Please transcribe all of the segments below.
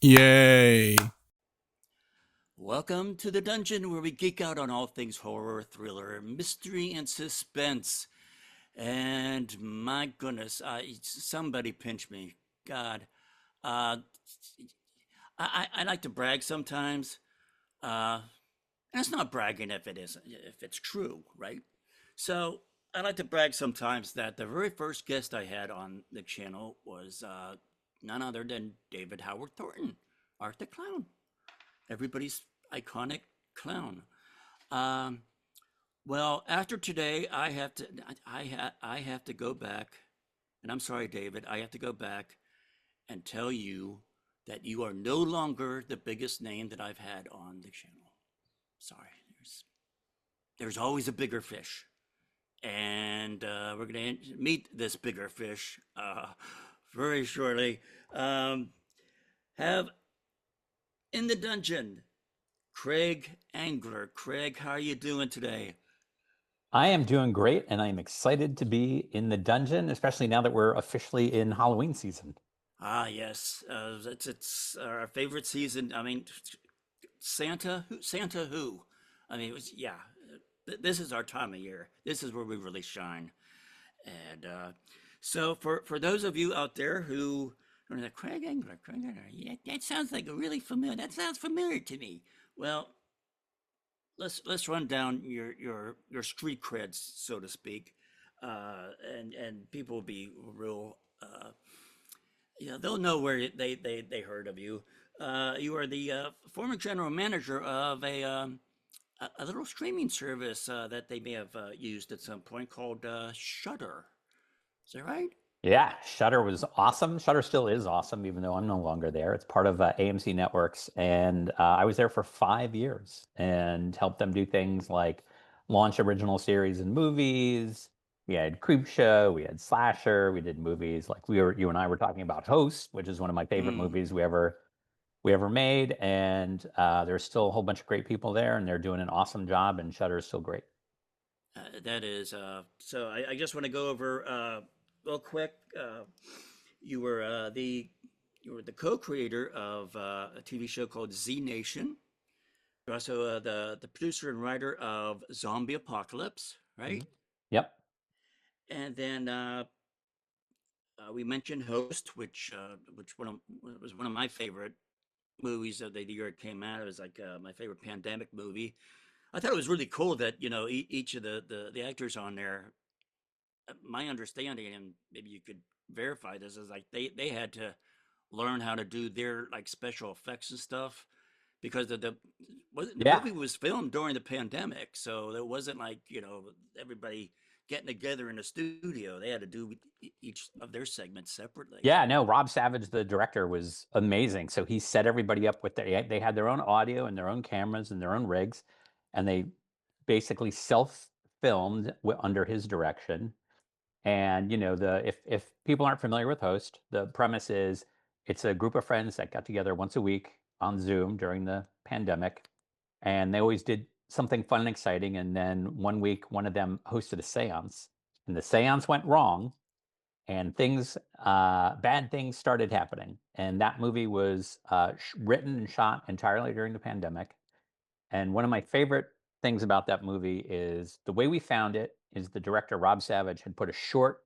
Yay. Welcome to the dungeon where we geek out on all things horror, thriller, mystery, and suspense. And my goodness, somebody pinch me. God. Uh, I like to brag sometimes. And it's not bragging if it's true, right? So I like to brag sometimes that the very first guest I had on the channel was none other than David Howard Thornton, Art the Clown, everybody's iconic clown. Um, well, after today, I have to go back, and I'm sorry, David, I have to go back and tell you that you are no longer the biggest name that I've had on the channel. Sorry, there's always a bigger fish, and we're gonna meet this bigger fish very shortly. Um, have in the dungeon, Craig Engler. Craig, how are you doing today? I am doing great, and I'm excited to be in the dungeon, especially now that we're officially in Halloween season. Ah, yes, it's our favorite season. I mean, Santa, who? Santa, who? I mean, it was yeah. This is our time of year. This is where we really shine. And so, for those of you out there who are like Craig Engler, yeah, that sounds like a really familiar. That sounds familiar to me. Well, let's run down your street creds, so to speak, and people will be real. They'll know where they heard of you. You are the former general manager of a little streaming service that they may have used at some point called Shudder. Is that right? Yeah, Shudder was awesome. Shudder still is awesome, even though I'm no longer there. It's part of AMC Networks, and I was there for 5 years and helped them do things like launch original series and movies. We had Creepshow, we had Slasher, we did movies like you and I were talking about Host, which is one of my favorite movies we ever made. And there's still a whole bunch of great people there, and they're doing an awesome job, and Shudder is still great. That is so. I just want to go over real quick. You were the co-creator of a TV show called Z Nation. You're also the producer and writer of Zombie Apocalypse, right? Yep. And then we mentioned Host, which was one of my favorite movies of the year it came out. It was like my favorite pandemic movie. I thought it was really cool that each of the actors on there. My understanding, and maybe you could verify this, is like they had to learn how to do their like special effects and stuff because the Yeah. movie was filmed during the pandemic, so it wasn't like everybody getting together in a studio. They had to do each of their segments separately. Yeah, no, Rob Savage, the director, was amazing. So he set everybody up with they had their own audio and their own cameras and their own rigs, and they basically self-filmed under his direction. And if people aren't familiar with Host, the premise is it's a group of friends that got together once a week on Zoom during the pandemic, and they always did something fun and exciting. And then one week, one of them hosted a séance, and the séance went wrong, and bad things started happening. And that movie was written and shot entirely during the pandemic. And one of my favorite things about that movie is the way we found it is the director, Rob Savage, had put a short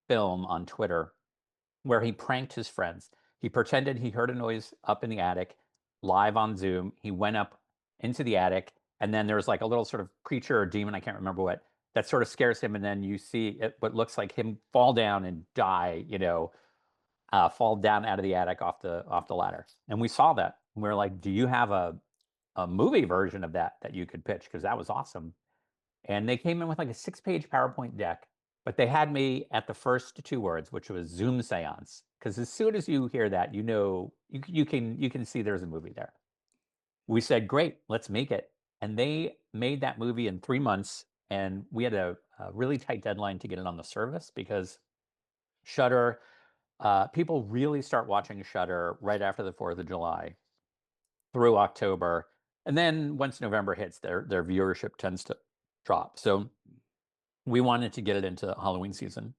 film on Twitter where he pranked his friends. He pretended he heard a noise up in the attic live on Zoom. He went up into the attic, and then there was like a little sort of creature or demon, I can't remember what, that sort of scares him. And then you see what looks like him fall down and die, fall down out of the attic off the ladder. And we saw that. And we were like, do you have a a movie version of that you could pitch because that was awesome. And they came in with like a 6-page PowerPoint deck, but they had me at the first two words, which was Zoom seance. Because as soon as you hear that, you know you can see there's a movie there. We said, great, let's make it. And they made that movie in 3 months. And we had a really tight deadline to get it on the service because Shudder, people really start watching Shudder right after the 4th of July through October. And then once November hits, their viewership tends to drop. So we wanted to get it into Halloween season.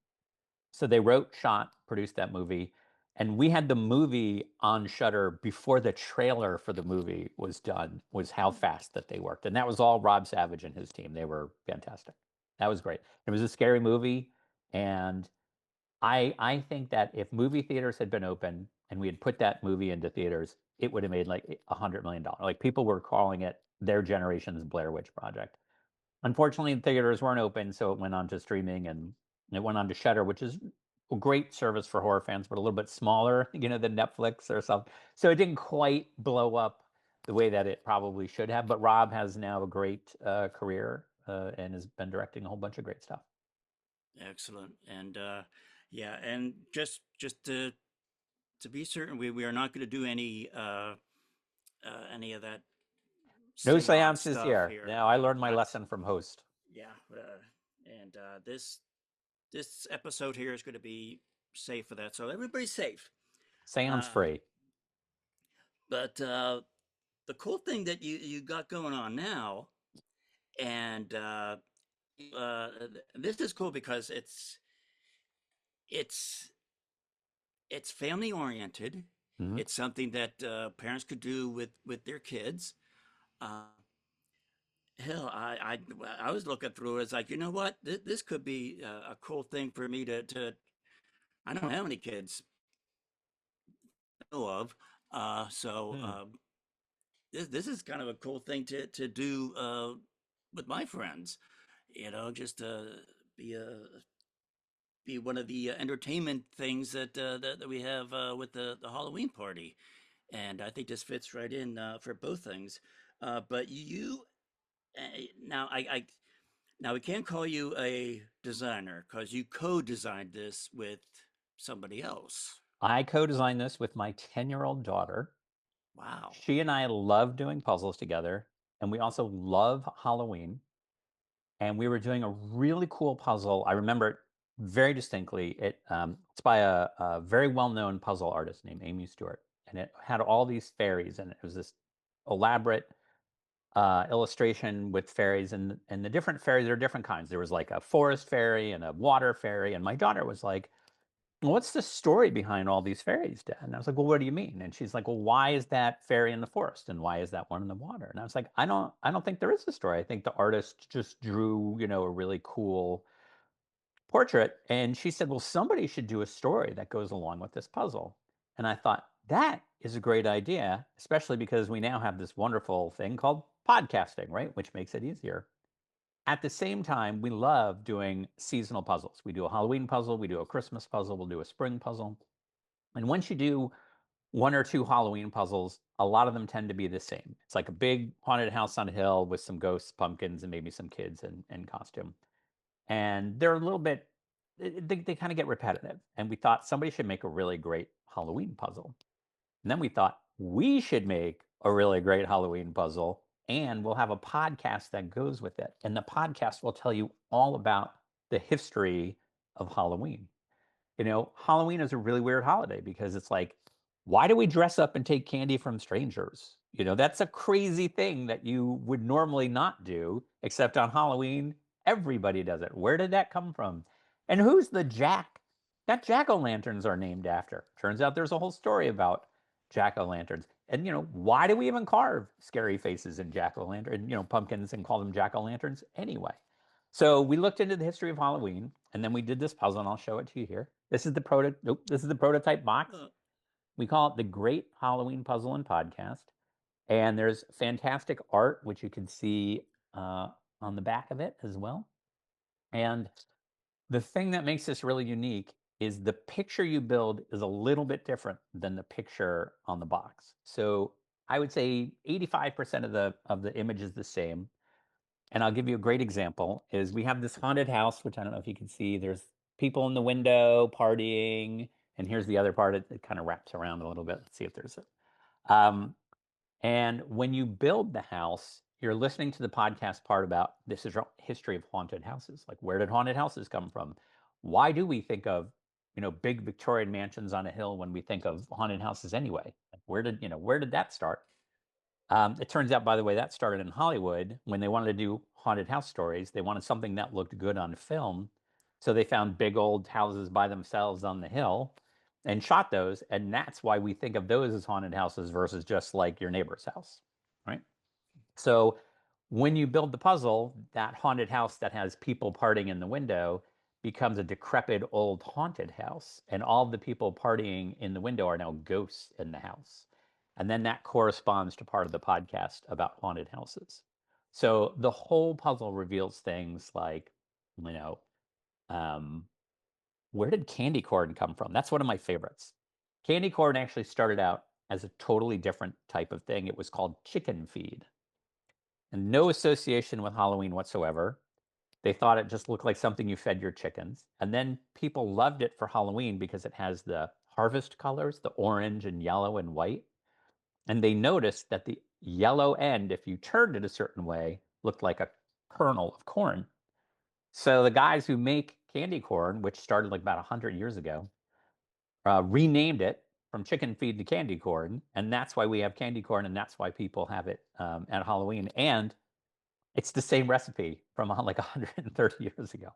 So they wrote, shot, produced that movie, and we had the movie on Shudder before the trailer for the movie was done. Was how fast that they worked, and that was all Rob Savage and his team. They were fantastic. That was great. It was a scary movie, and I think that if movie theaters had been open and we had put that movie into theaters, it would have made like $100 million. Like people were calling it their generation's Blair Witch Project. Unfortunately, the theaters weren't open, so it went on to streaming and it went on to Shudder, which is a great service for horror fans, but a little bit smaller, than Netflix or something. So it didn't quite blow up the way that it probably should have. But Rob has now a great career and has been directing a whole bunch of great stuff. Excellent. And yeah, and just to be certain, we are not going to do any of that No seance seances stuff here. here. Now I learned my lesson from host. Yeah, and this episode here is going to be safe for that, so everybody's safe. Seance Uh, free. but the cool thing that you got going on now, and this is cool because it's it's family oriented. Mm-hmm. It's something that parents could do with their kids. Uh, Hell, I was looking through it. It's like, you know what? This could be a cool thing for me to. I don't know how many kids I know of. So Hmm. this is kind of a cool thing to do with my friends. Just be a be one of the entertainment things that we have with the Halloween party, and I think this fits right in for both things. But you now I now we can't call you a designer because you co-designed this with somebody else. I co-designed this with my 10-year-old daughter. Wow. She and I love doing puzzles together, and we also love Halloween. And we were doing a really cool puzzle. I remember it very distinctly. It's by a very well-known puzzle artist named Amy Stewart, and it had all these fairies, and it was this elaborate illustration with fairies, and the different fairies are different kinds. There was like a forest fairy and a water fairy, and my daughter was like, "Well, what's the story behind all these fairies, Dad?" And I was like, "Well, what do you mean?" And she's like, "Well, why is that fairy in the forest, and why is that one in the water?" And I was like, "I don't think there is a story. I think the artist just drew, a really cool portrait." And she said, "Well, somebody should do a story that goes along with this puzzle." And I thought, that is a great idea, especially because we now have this wonderful thing called podcasting, right? Which makes it easier. At the same time, we love doing seasonal puzzles. We do a Halloween puzzle, we do a Christmas puzzle, we'll do a spring puzzle. And once you do one or two Halloween puzzles, a lot of them tend to be the same. It's like a big haunted house on a hill with some ghosts, pumpkins, and maybe some kids in costume. And they're a little bit, they kind of get repetitive. And we thought somebody should make a really great Halloween puzzle. And then we thought we should make a really great Halloween puzzle and we'll have a podcast that goes with it. And the podcast will tell you all about the history of Halloween. Halloween is a really weird holiday because it's like, why do we dress up and take candy from strangers? That's a crazy thing that you would normally not do, except on Halloween, everybody does it. Where did that come from? And who's the Jack? That jack-o'-lanterns are named after. Turns out there's a whole story about jack-o'-lanterns. And why do we even carve scary faces in jack-o'-lantern, pumpkins and call them jack-o'-lanterns anyway? So we looked into the history of Halloween, and then we did this puzzle, and I'll show it to you here. This is the prototype box. Uh, We call it the Great Halloween Puzzle and Podcast. And there's fantastic art, which you can see on the back of it as well. And the thing that makes this really unique is the picture you build is a little bit different than the picture on the box. So I would say 85% of the image is the same. And I'll give you a great example is we have this haunted house, which I don't know if you can see. There's people in the window partying, and here's the other part. It kind of wraps around a little bit. Let's see if there's a. And when you build the house, you're listening to the podcast part about this is history of haunted houses. Like, where did haunted houses come from? Why do we think of, big Victorian mansions on a hill when we think of haunted houses anyway? Like, where did that start? It turns out, by the way, that started in Hollywood when they wanted to do haunted house stories. They wanted something that looked good on film. So they found big old houses by themselves on the hill and shot those. And that's why we think of those as haunted houses versus just like your neighbor's house, right? So when you build the puzzle, that haunted house that has people partying in the window becomes a decrepit old haunted house. And all the people partying in the window are now ghosts in the house. And then that corresponds to part of the podcast about haunted houses. So the whole puzzle reveals things like, you know, um, where did candy corn come from? That's one of my favorites. Candy corn actually started out as a totally different type of thing. It was called chicken feed and no association with Halloween whatsoever. They thought it just looked like something you fed your chickens. And then people loved it for Halloween because it has the harvest colors, the orange and yellow and white. And they noticed that the yellow end, if you turned it a certain way, looked like a kernel of corn. So the guys who make candy corn, which started like about 100 years ago, renamed it from chicken feed to candy corn. And that's why we have candy corn. And that's why people have it at Halloween. And it's the same recipe from like 130 years ago.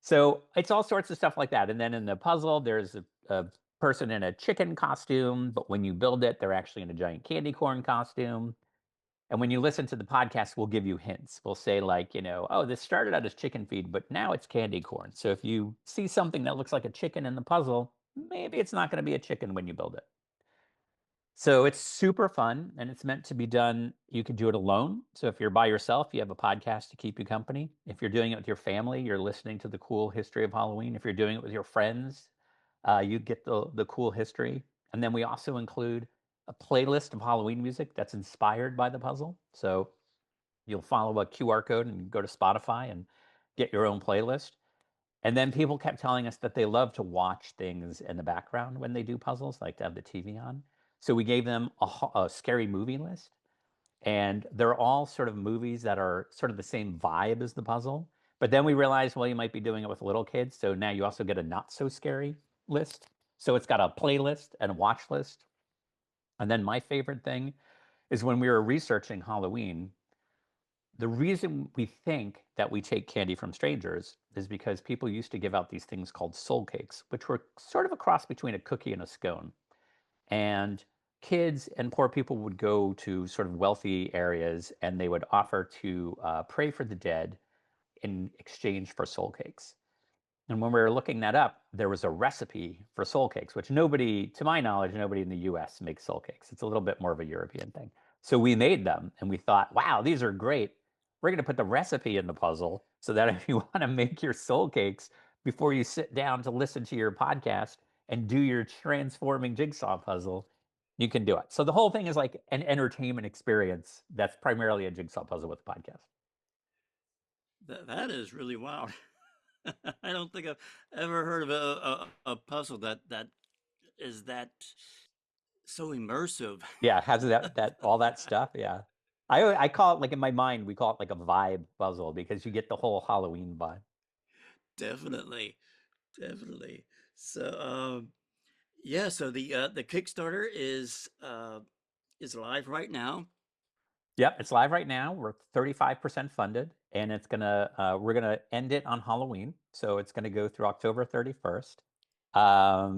So it's all sorts of stuff like that. And then in the puzzle, there's a person in a chicken costume, but when you build it, they're actually in a giant candy corn costume. And when you listen to the podcast, we'll give you hints. We'll say, like, oh, this started out as chicken feed, but now it's candy corn. So if you see something that looks like a chicken in the puzzle, maybe it's not going to be a chicken when you build it. So it's super fun and it's meant to be done. You could do it alone. So if you're by yourself, you have a podcast to keep you company. If you're doing it with your family, you're listening to the cool history of Halloween. If you're doing it with your friends, you get the cool history. And then we also include a playlist of Halloween music that's inspired by the puzzle. So you'll follow a QR code and go to Spotify and get your own playlist. And then people kept telling us that they love to watch things in the background when they do puzzles, like to have the TV on. So we gave them a scary movie list. And they're all sort of movies that are sort of the same vibe as the puzzle. But then we realized, well, you might be doing it with little kids. So now you also get a not so scary list. So it's got a playlist and a watch list. And then my favorite thing is when we were researching Halloween, the reason we think that we take candy from strangers is because people used to give out these things called soul cakes, which were sort of a cross between a cookie and a scone. And kids and poor people would go to sort of wealthy areas and they would offer to pray for the dead in exchange for soul cakes. And when we were looking that up, there was a recipe for soul cakes, which nobody, to my knowledge, nobody in the US makes soul cakes. It's a little bit more of a European thing. So we made them and we thought, wow, these are great. We're going to put the recipe in the puzzle so that if you want to make your soul cakes before you sit down to listen to your podcast and do your transforming jigsaw puzzle, you can do it. So the whole thing is like an entertainment experience that's primarily a jigsaw puzzle with a podcast. That is really wild. I don't think I've ever heard of a puzzle that is that so immersive. Yeah, has that all that stuff. Yeah. I call it, like, in my mind, we call it like a vibe puzzle because you get the whole Halloween vibe. Definitely, definitely. So, yeah. So the Kickstarter is live right now. Yep, it's live right now. We're 35% funded and we're gonna end it on Halloween. So it's gonna go through October 31st.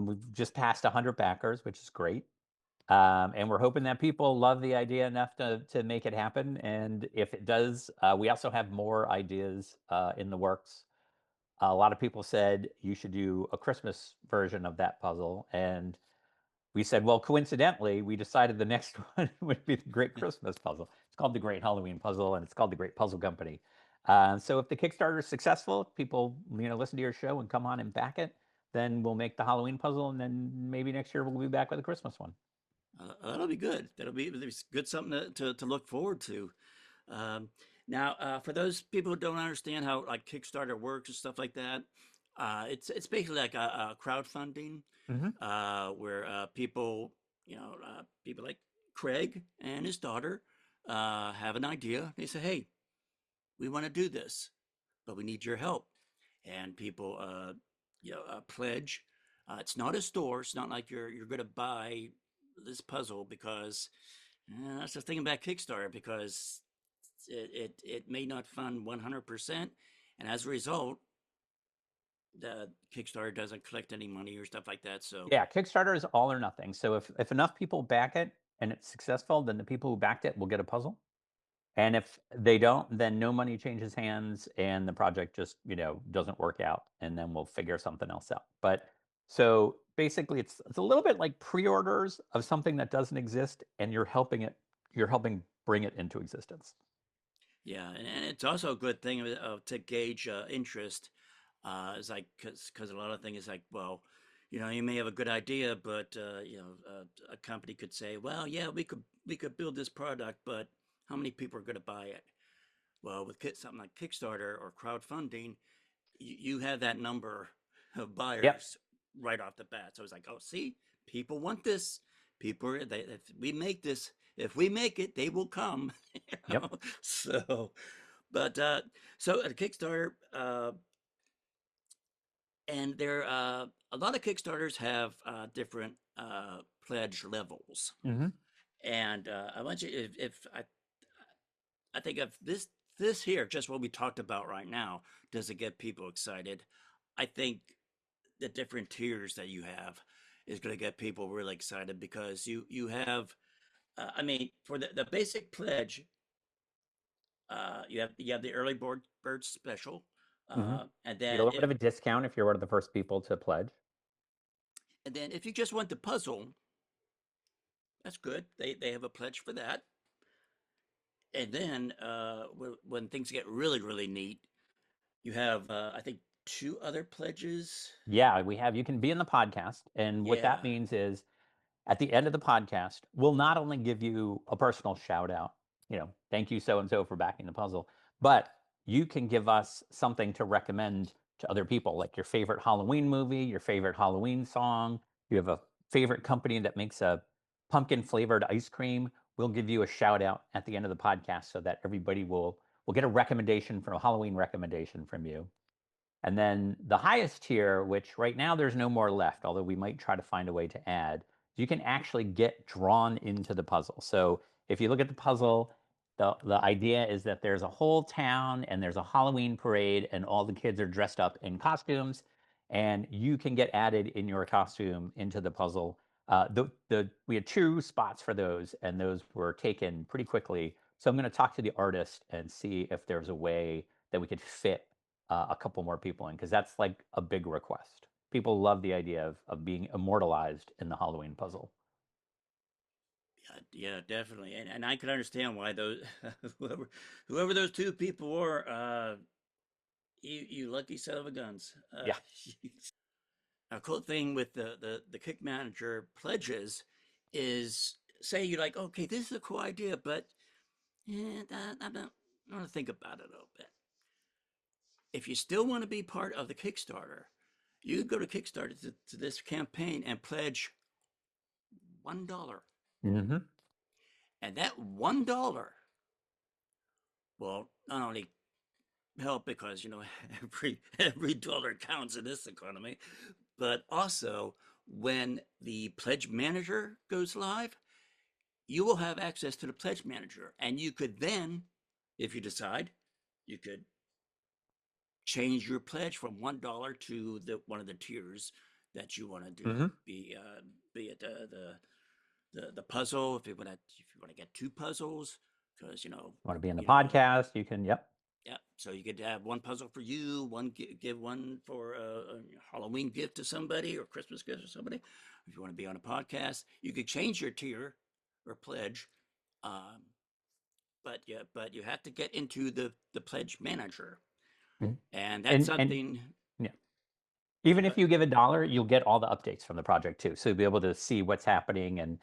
We've just passed 100 backers, which is great. And we're hoping that people love the idea enough to make it happen. And if it does, we also have more ideas in the works. A lot of people said you should do a Christmas version of that puzzle. And we said, well, coincidentally, we decided the next one would be the Great Christmas Puzzle. It's called the Great Halloween Puzzle, and it's called the Great Puzzle Company. So if the Kickstarter is successful, if people listen to your show and come on and back it, then we'll make the Halloween puzzle, and then maybe next year we'll be back with a Christmas one. That'll be good. That'll be there's good something to look forward to. Um, Now, for those people who don't understand how like Kickstarter works and stuff like that, it's basically like a crowdfunding Hmm. where people, people like Craig and his daughter have an idea. They say, "Hey, we want to do this, but we need your help." And people, pledge. It's not a store. It's not like you're going to buy this puzzle because that's the thing about Kickstarter because it may not fund 100%, and as a result, the Kickstarter doesn't collect any money or stuff like that. So Yeah, Kickstarter is all or nothing. So if enough people back it and it's successful, then the people who backed it will get a puzzle. And if they don't, then no money changes hands and the project just, doesn't work out and then we'll figure something else out. But so basically it's a little bit like pre-orders of something that doesn't exist and you're helping bring it into existence. yeah, and it's also a good thing to gauge interest. It's like because a lot of things is like, well, you may have a good idea, but a company could say, well, yeah, we could build this product, but how many people are going to buy it? Well, with something like Kickstarter or crowdfunding, you have that number of Yep. buyers right off the bat. So it's like, oh, see, people want this. If we make this, if we make it, they will come. you Yep. know? So, but so at Kickstarter, and there a lot of Kickstarters have different pledge levels. Hmm. And I want you, if I think if this here, just what we talked about right now, does it get people excited? I think the different tiers that you have is going to get people really excited because you have, I mean, for the basic pledge, you have the early bird special, Hmm. and You get a then little bit of a discount if you're one of the first people to pledge. if you just want the puzzle, that's good. They have a pledge for that. And then when things get really neat, you have I think two other pledges. Yeah, you can be in the podcast. And what that Yeah. means is at the end of the podcast, we'll not only give you a personal shout out, thank you so and so for backing the puzzle, but you can give us something to recommend to other people, like your favorite Halloween movie, your favorite Halloween song. You have a favorite company that makes a pumpkin flavored ice cream. We'll give you a shout out at the end of the podcast so that everybody will get a recommendation from a Halloween recommendation from you. And then the highest tier, which right now there's no more left, although we might try to find a way to add, you can actually get drawn into the puzzle. So if you look at the puzzle, the idea is that there's a whole town and there's a Halloween parade and all the kids are dressed up in costumes and you can get added in your costume into the puzzle. We had two spots for those and those were taken pretty quickly. So I'm going to talk to the artist and see if there's a way that we could fit a couple more people in because that's like a big request. People love the idea of being immortalized in the Halloween puzzle. Yeah, definitely, and I can understand why those whoever those two people were, you lucky son of a guns. Yeah. A cool thing with the Kick Manager pledges is say you're like, okay, this is a cool idea, but I'm not. I want to think about it a little bit. If you still want to be part of the Kickstarter, you go to Kickstarter to this campaign and pledge $1, Hmm. and that $1 will not only help because every dollar counts in this economy, but also when the pledge manager goes live, you will have access to the pledge manager, and you could then, if you decide, you could change your pledge from $1 to the one of the tiers that you want to do. Hmm. Be it the puzzle if you want to get two puzzles because Want to be in the you know podcast? You can. Yep. yeah, so you could have one puzzle for you, one give one for a Halloween gift to somebody or Christmas gift to somebody. If you want to be on a podcast, you could change your tier or pledge, um, but you have to get into the pledge manager, Mhm. and that's And something. yeah, even if But you give $1, you'll get all the updates from the project too. So you'll be able to see what's happening and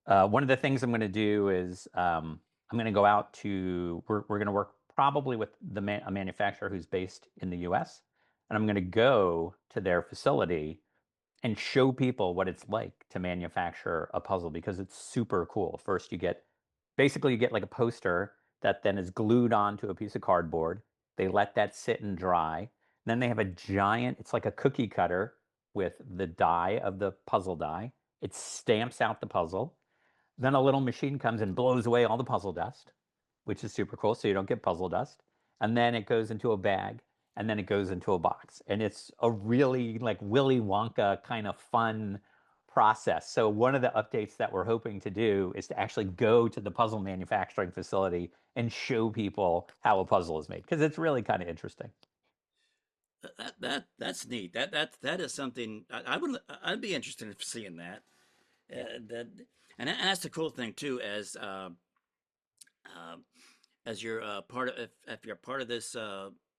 One of the things I'm going to do is I'm going to go out to, we're going to work probably with a manufacturer who's based in the US. And I'm going to go to their facility and show people what it's like to manufacture a puzzle because it's super cool. First, basically you get like a poster that then is glued onto a piece of cardboard. They let that sit and dry. Then they have a giant, it's like a cookie cutter with the die of the puzzle die. It stamps out the puzzle. Then a little machine comes and blows away all the puzzle dust, which is super cool. So you don't get puzzle dust. And then it goes into a bag and then it goes into a box. And it's a really like Willy Wonka kind of fun process. So one of the updates that we're hoping to do is to actually go to the puzzle manufacturing facility and show people how a puzzle is made because it's really kind of interesting. That's neat. That is something I'd be interested in seeing that. Yeah. That and that's the cool thing too. Uh, as you're part of if you're part of this,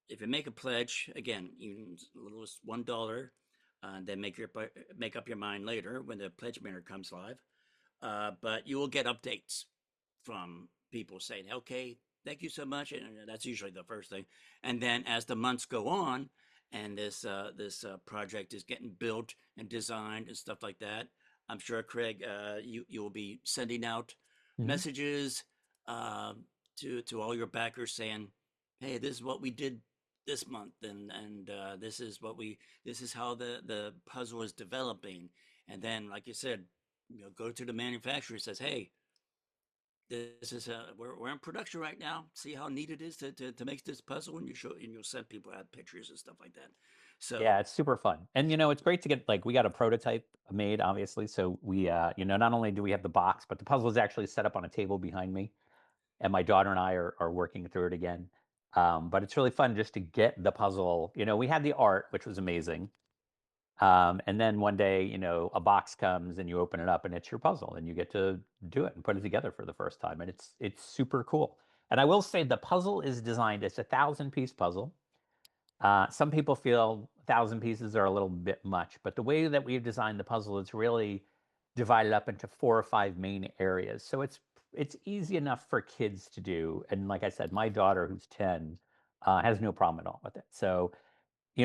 if you make a pledge again, even as little as $1, then make up your mind later when the pledge banner comes live. But you will get updates from people saying, "Okay, thank you so much," and that's usually the first thing. And then as the months go on, and this project is getting built and designed and stuff like that, I'm sure Craig, you will be sending out Mhm. messages uh, to all your backers saying, "Hey, this is what we did this month, and this is how the puzzle is developing." And then, like you said, go to the manufacturer, says, "Hey, this is we're in production right now. See how neat it is to make this puzzle," and you'll send people out pictures and stuff like that. Yeah, So it's super fun. And it's great to get like we got a prototype made, obviously. So we not only do we have the box, but the puzzle is actually set up on a table behind me. And my daughter and I are working through it again. But it's really fun just to get the puzzle. We had the art, which was amazing. And then one day, a box comes and you open it up and it's your puzzle and you get to do it and put it together for the first time. And it's super cool. And I will say the puzzle is designed, it's a 1,000-piece puzzle. Some people feel 1,000 pieces are a little bit much, but the way that we've designed the puzzle is really divided up into 4 or 5 main areas. So it's easy enough for kids to do. And like I said, my daughter, who's 10, has no problem at all with it. So,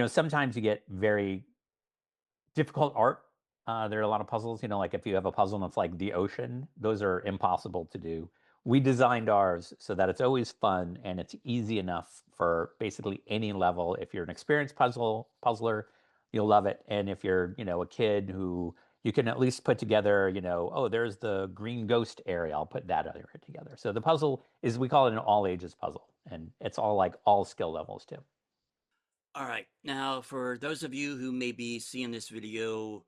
sometimes you get very difficult art. There are a lot of puzzles, like if you have a puzzle and it's like the ocean, those are impossible to do. We designed ours so that it's always fun and it's easy enough for basically any level. If you're an experienced puzzler, you'll love it. And if you're, a kid who you can at least put together, oh, there's the green ghost area. I'll put that area together. So the puzzle is, we call it an all ages puzzle, and it's all like all skill levels too. all right, now for those of you who may be seeing this video,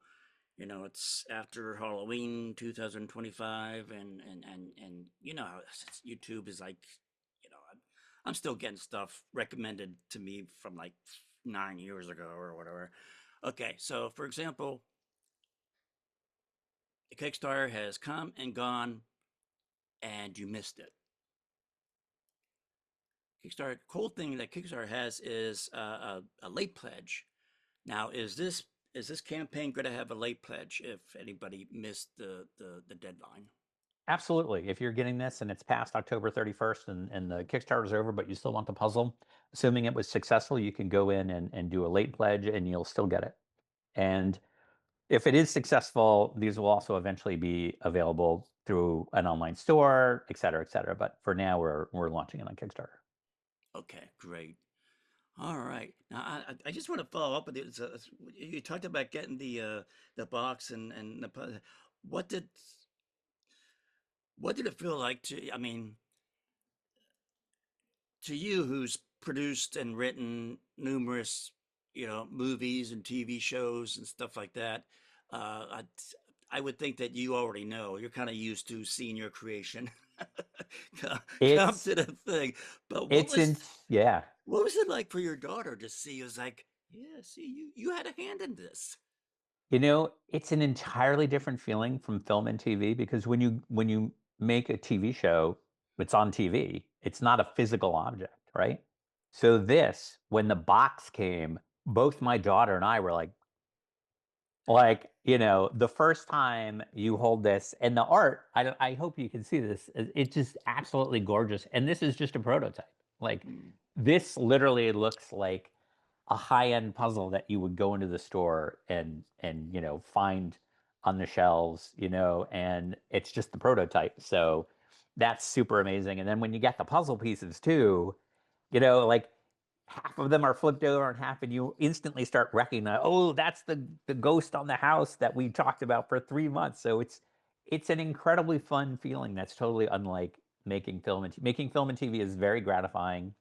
it's after Halloween 2025, and how YouTube is like, I'm still getting stuff recommended to me from like 9 years ago or whatever. Okay, so for example, Kickstarter has come and gone, and you missed it. Kickstarter, cool thing that Kickstarter has is a late pledge. Now, is this campaign going to have a late pledge if anybody missed the deadline? Absolutely. If you're getting this and it's past October 31st and the Kickstarter's over, but you still want the puzzle, assuming it was successful, you can go in and do a late pledge and you'll still get it. And if it is successful, these will also eventually be available through an online store, et cetera, et cetera. But for now, we're launching it on Kickstarter. Okay, great. All right. Now, I just want to follow up with you. So, you talked about getting the box and what did what did it feel like to? I mean, to you, who's produced and written numerous, movies and TV shows and stuff like that. I would think that you already know. You're kind of used to seeing your creation come It's to the thing. But it's in yeah. what was it like for your daughter to see? It was like, yeah, see, you had a hand in this. It's an entirely different feeling from film and TV because when you make a TV show, it's on TV. It's not a physical object, right? So this, when the box came, both my daughter and I were like, Like, the first time you hold this and the art, I hope you can see this. It's just absolutely gorgeous. And this is just a prototype. Like, Mm. this literally looks like a high-end puzzle that you would go into the store and find on the shelves, and it's just the prototype. So that's super amazing. And then when you get the puzzle pieces too, like half of them are flipped over and half, and you instantly start recognizing, oh, that's the ghost on the house that we talked about for 3 months. So it's an incredibly fun feeling that's totally unlike making film and TV is very gratifying.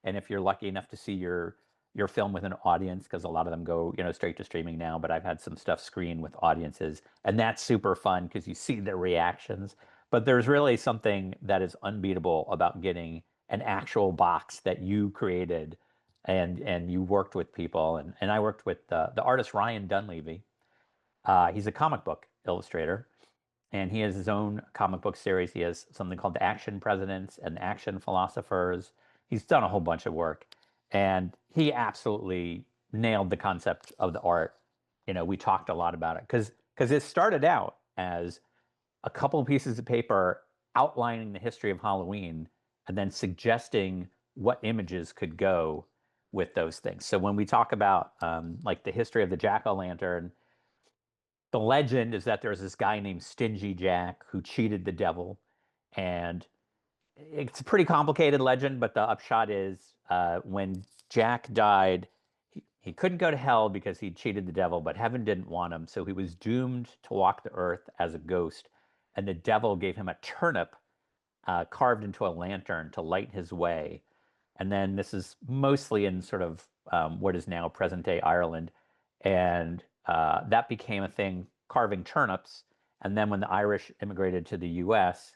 And if you're lucky enough to see your film with an audience, because a lot of them go straight to streaming now, but I've had some stuff screen with audiences, and that's super fun because you see their reactions. But there's really something that is unbeatable about getting an actual box that you created and you worked with people. And I worked with the artist Ryan Dunleavy. He's a comic book illustrator, and he has his own comic book series. He has something called the Action Presidents and Action Philosophers. He's done a whole bunch of work, and he absolutely nailed the concept of the art. We talked a lot about it because it started out as a couple of pieces of paper outlining the history of Halloween and then suggesting what images could go with those things. So when we talk about like the history of the jack-o'-lantern, the legend is that there's this guy named Stingy Jack who cheated the devil. And it's a pretty complicated legend, but the upshot is when Jack died, he couldn't go to hell because he cheated the devil, but heaven didn't want him. So he was doomed to walk the earth as a ghost. And the devil gave him a turnip carved into a lantern to light his way. And then this is mostly in sort of what is now present day Ireland. And that became a thing, carving turnips. And then when the Irish immigrated to the US,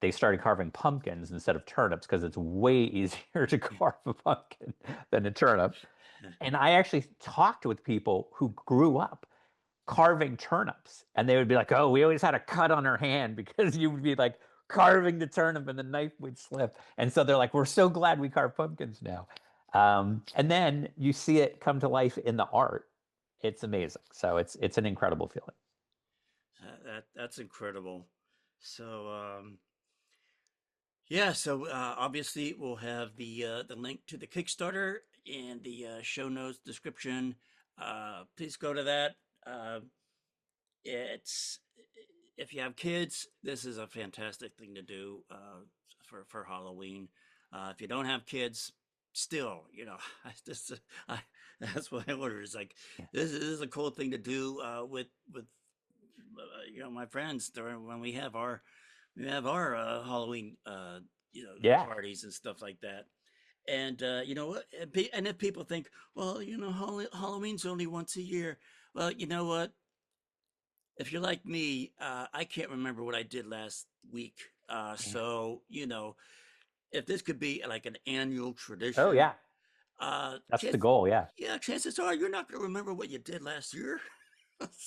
they started carving pumpkins instead of turnips because it's way easier to carve a pumpkin than a turnip. And I actually talked with people who grew up carving turnips, and they would be like, "Oh, we always had a cut on our hand because you would be like carving the turnip and the knife would slip." And so they're like, "We're so glad we carve pumpkins now." And then you see it come to life in the art. It's amazing. So it's an incredible feeling. That's incredible. So yeah, so obviously we'll have the link to the Kickstarter in the show notes description. Please go to that. Uh, it's if you have kids, this is a fantastic thing to do for Halloween. If you don't have kids, still, I just I, that's what I ordered. It's like Yeah. this is a cool thing to do with my friends during when we have our Halloween Yeah. parties and stuff like that. And you know what? And if people think, well, Halloween's only once a year. Well, you know what? If you're like me, I can't remember what I did last week. Yeah. So if this could be like an annual Oh tradition, yeah. That's the chance, goal. Yeah. yeah, chances are you're not going to remember what you did last year.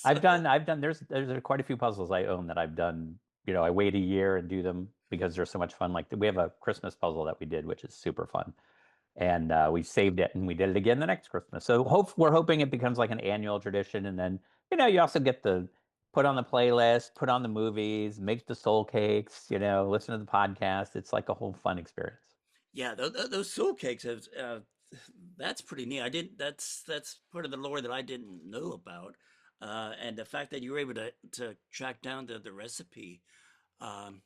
I've So done I've done there's quite a few puzzles I own that I've done. I wait a year and do them because they're so much fun. Like we have a Christmas puzzle that we did, which is super fun. And we saved it and we did it again the next Christmas. So we're hoping it becomes like an annual tradition. And then, you also get the put on the playlist, put on the movies, make the soul cakes, listen to the podcast. It's like a whole fun experience. yeah, those soul cakes have that's pretty neat. I didn't. That's part of the lore that I didn't know about, and the fact that you were able to track down the recipe, um,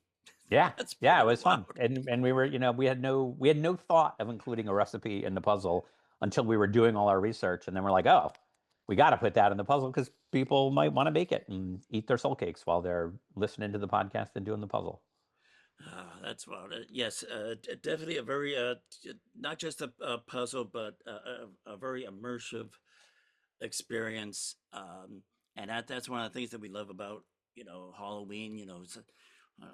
Yeah. that's Yeah, it pretty was fun. wild. And we were, we had no thought of including a recipe in the puzzle until we were doing all our research. And then we're like, oh, we got to put that in the puzzle because people might want to bake it and eat their soul cakes while they're listening to the podcast and doing the puzzle. That's wild. Yes, definitely a very not just a puzzle, but a very immersive experience. And that's one of the things that we love about Halloween. It's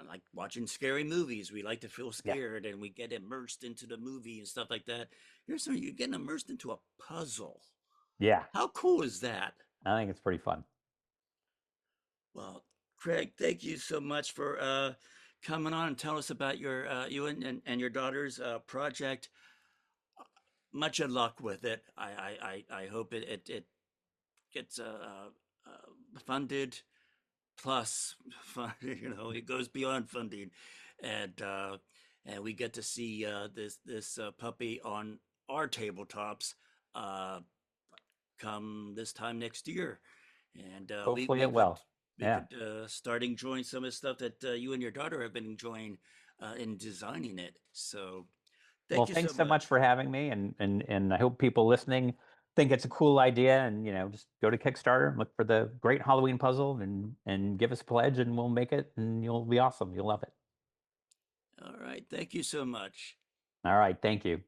like watching scary movies. We like to feel Yeah. scared, and we get immersed into the movie and stuff like that. You're getting immersed into a puzzle. Yeah. How cool is that? I think it's pretty fun. Well, Craig, thank you so much for coming on and tell us about your you and your daughter's project. Much of luck with it. I hope it gets funded plus it goes beyond funding, and we get to see this puppy on our tabletops uh, come this time next year, and Hopefully we it could will. we Yeah. could start enjoying some of the stuff that you and your daughter have been enjoying in designing it. So Well, thank you so thanks so much much. for having me, and I hope people listening think it's a cool idea, and just go to Kickstarter and look for the Great Halloween Puzzle, and give us a pledge, and we'll make it, and you'll be awesome. You'll love it. All right, thank you so much. All right, thank you.